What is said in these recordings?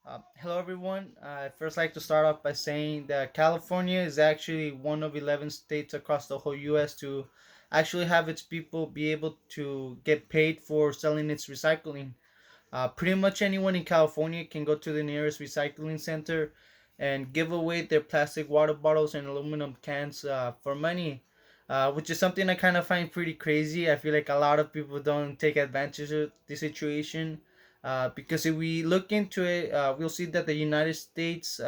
Hello, everyone. I'd first like to start off by saying that California is actually one of 11 states across the whole U.S. to actually have its people be able to get paid for selling its recycling. Pretty much anyone in California can go to the nearest recycling center and give away their plastic water bottles and aluminum cans for money, which is something I kind of find pretty crazy. I feel like a lot of people don't take advantage of the situation because if we look into it, we'll see that the United States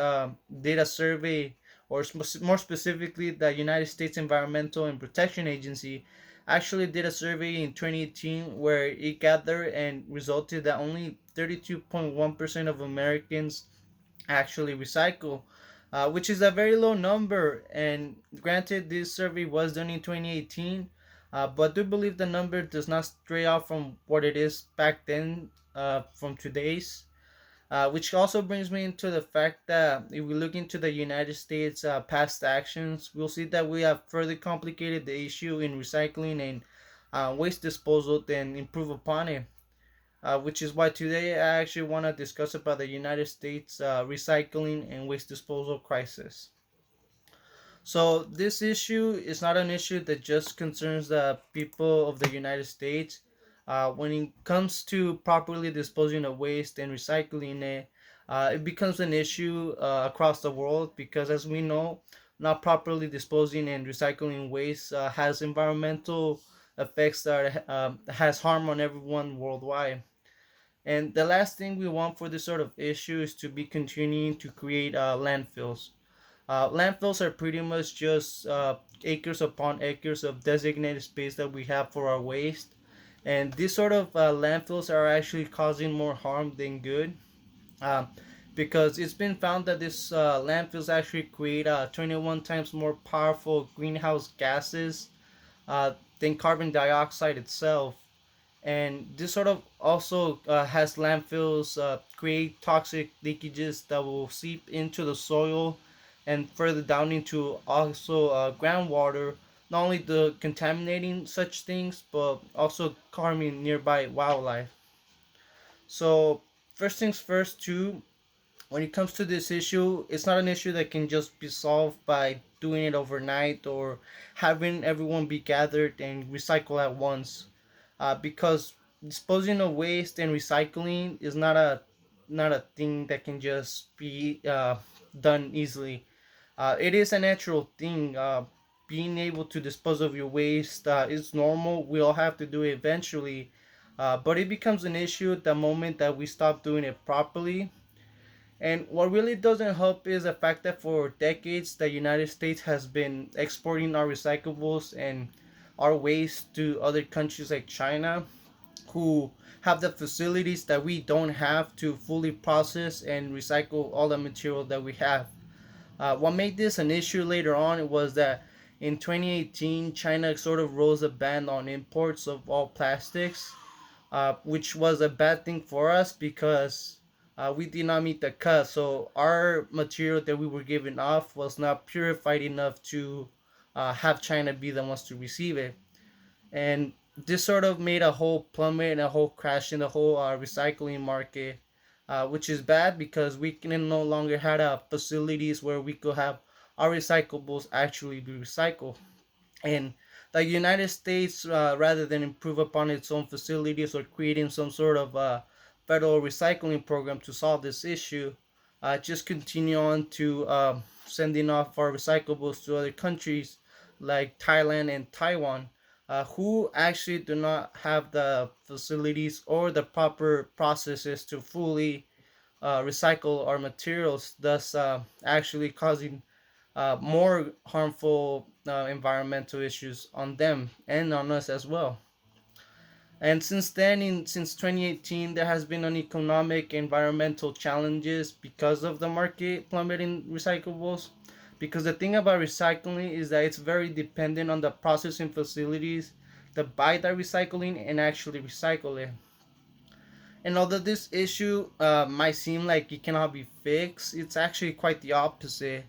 did a survey, or more specifically, the United States Environmental and Protection Agency actually did a survey in 2018 where it gathered and resulted that only 32.1% of Americans actually recycle, which is a very low number. And granted, this survey was done in 2018, but I do believe the number does not stray off from what it is back then from today's. Which also brings me into the fact that if we look into the United States past actions, we'll see that we have further complicated the issue in recycling and waste disposal than improve upon it. Which is why today I actually want to discuss about the United States recycling and waste disposal crisis. So this issue is not an issue that just concerns the people of the United States. When it comes to properly disposing of waste and recycling it, it becomes an issue across the world because, as we know, not properly disposing and recycling waste has environmental effects that has harm on everyone worldwide. And the last thing we want for this sort of issue is to be continuing to create landfills. Landfills are pretty much just acres upon acres of designated space that we have for our waste. And these sort of landfills are actually causing more harm than good. Um, because it's been found that these landfills actually create 21 times more powerful greenhouse gases than carbon dioxide itself. And this sort of also has landfills create toxic leakages that will seep into the soil and further down into also groundwater, not only the contaminating such things but also harming nearby wildlife. So first things first too, when it comes to this issue, it's not an issue that can just be solved by doing it overnight or having everyone be gathered and recycle at once. Because disposing of waste and recycling is not a thing that can just be done easily. It is a natural thing. Being able to dispose of your waste is normal. We all have to do it eventually. But it becomes an issue the moment that we stop doing it properly. And what really doesn't help is the fact that for decades the United States has been exporting our recyclables and our waste to other countries like China, who have the facilities that we don't have to fully process and recycle all the material that we have. What made this an issue later on was that in 2018, China sort of rose a ban on imports of all plastics, which was a bad thing for us because we did not meet the cut. So our material that we were giving off was not purified enough to have China be the ones to receive it. And this sort of made a whole plummet and a whole crash in the whole recycling market, which is bad because we can no longer have facilities where we could have our recyclables actually be recycled. And the United States, rather than improve upon its own facilities or creating some sort of federal recycling program to solve this issue, just continue on to sending off our recyclables to other countries like Thailand and Taiwan, who actually do not have the facilities or the proper processes to fully recycle our materials, thus actually causing more harmful environmental issues on them and on us as well. And since then, since 2018, there has been an economic environmental challenges because of the market plummeting recyclables. Because the thing about recycling is that it's very dependent on the processing facilities that buy that recycling and actually recycle it. And although this issue might seem like it cannot be fixed, it's actually quite the opposite.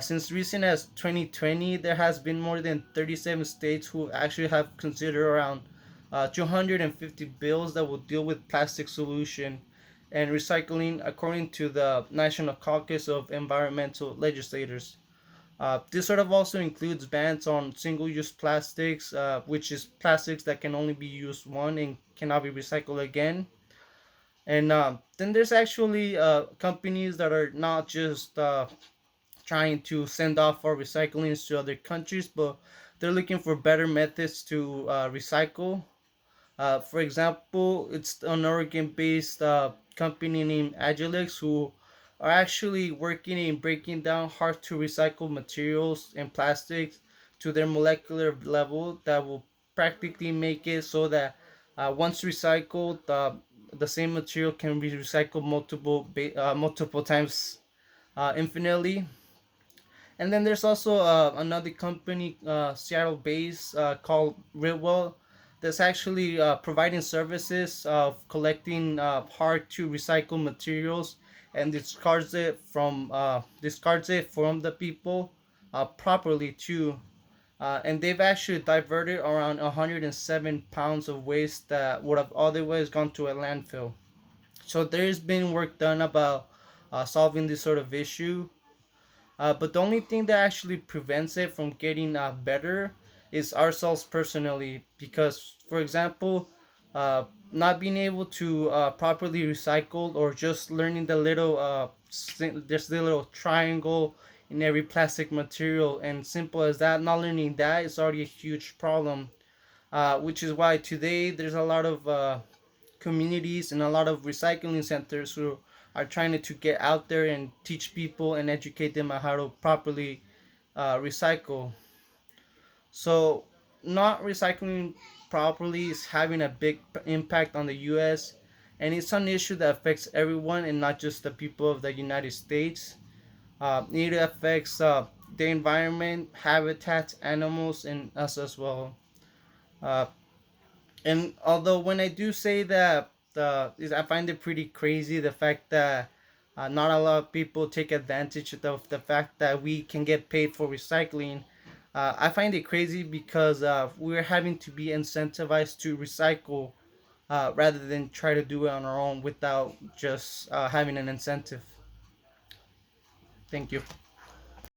Since recent as 2020, there has been more than 37 states who actually have considered around 250 bills that will deal with plastic solution. and recycling, according to the National Caucus of Environmental Legislators. This sort of also includes bans on single-use plastics, which is plastics that can only be used one and cannot be recycled again. And then there's actually companies that are not just trying to send off our recyclings to other countries, but they're looking for better methods to recycle. For example, it's an Oregon-based company named Agilex who are actually working in breaking down hard to recycle materials and plastics to their molecular level that will practically make it so that once recycled, the same material can be recycled multiple times infinitely. And then there's also another company, Seattle-based, called Ritwell, that's actually providing services of collecting hard to recycle materials and discards it from the people properly too. And they've actually diverted around 107 pounds of waste that would have otherwise gone to a landfill. So there's been work done about solving this sort of issue, but the only thing that actually prevents it from getting better is ourselves personally. Because, for example, not being able to properly recycle, or just learning the little, there's the little triangle in every plastic material, and simple as that, not learning that is already a huge problem. Which is why today there's a lot of communities and a lot of recycling centers who are trying to get out there and teach people and educate them on how to properly recycle. So, not recycling properly is having a big impact on the U.S., and it's an issue that affects everyone and not just the people of the United States. It affects the environment, habitats, animals, and us as well. Uh, And although when I do say that, I find it pretty crazy the fact that not a lot of people take advantage of the fact that we can get paid for recycling. I find it crazy because we're having to be incentivized to recycle rather than try to do it on our own without just having an incentive. Thank you.